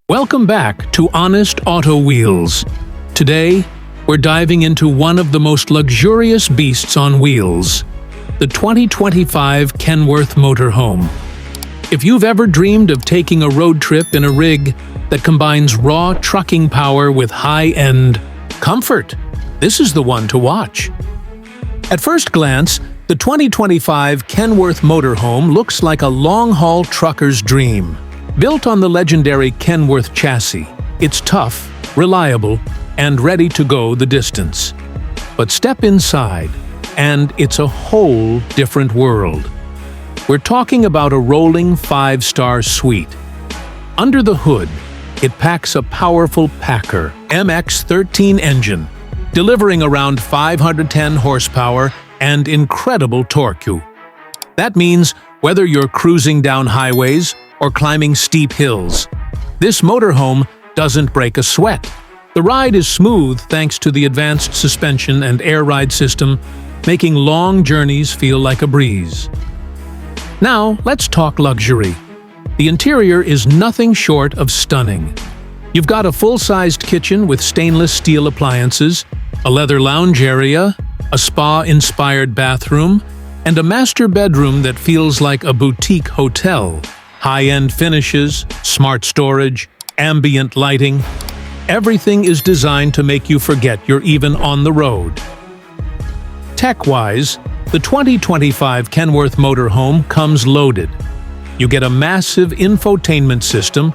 Welcome back to Honest Auto Wheels. Today, we're diving into one of the most luxurious beasts on wheels, the 2025 Kenworth Motorhome. If you've ever dreamed of taking a road trip in a rig that combines raw trucking power with high-end comfort, this is the one to watch. At first glance, the 2025 Kenworth Motorhome looks like a long-haul trucker's dream. Built on the legendary Kenworth chassis, it's tough, reliable, and ready to go the distance. But step inside, and it's a whole different world. We're talking about a rolling 5-star suite. Under the hood, it packs a powerful Packer MX-13 engine, delivering around 510 horsepower and incredible torque. That means whether you're cruising down highways or climbing steep hills, this motorhome doesn't break a sweat. The ride is smooth thanks to the advanced suspension and air ride system, making long journeys feel like a breeze. Now, let's talk luxury. The interior is nothing short of stunning. You've got a full-sized kitchen with stainless steel appliances, a leather lounge area, a spa-inspired bathroom, and a master bedroom that feels like a boutique hotel. High-end finishes, smart storage, ambient lighting. Everything is designed to make you forget you're even on the road. Tech-wise, the 2025 Kenworth Motorhome comes loaded. You get a massive infotainment system,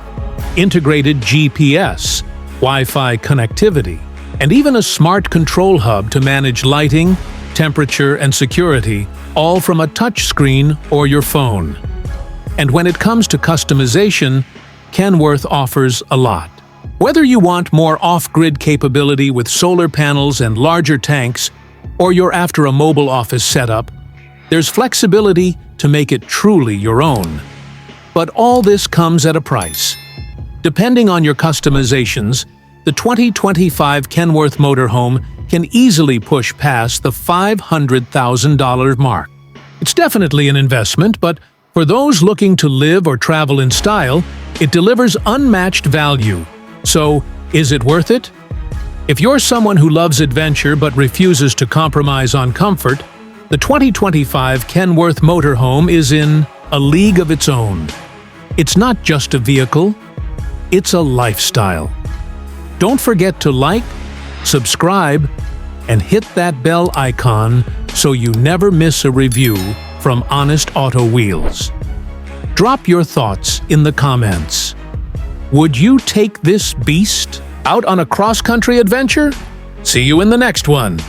integrated GPS, Wi-Fi connectivity, and even a smart control hub to manage lighting, temperature, and security, all from a touchscreen or your phone. And when it comes to customization, Kenworth offers a lot. Whether you want more off-grid capability with solar panels and larger tanks, or you're after a mobile office setup, there's flexibility to make it truly your own. But all this comes at a price. Depending on your customizations, the 2025 Kenworth Motorhome can easily push past the $500,000 mark. It's definitely an investment, but for those looking to live or travel in style, it delivers unmatched value. So, is it worth it? If you're someone who loves adventure but refuses to compromise on comfort, the 2025 Kenworth Motorhome is in a league of its own. It's not just a vehicle, it's a lifestyle. Don't forget to like, subscribe, and hit that bell icon so you never miss a review from Honest Auto Wheels. Drop your thoughts in the comments. Would you take this beast out on a cross-country adventure? See you in the next one!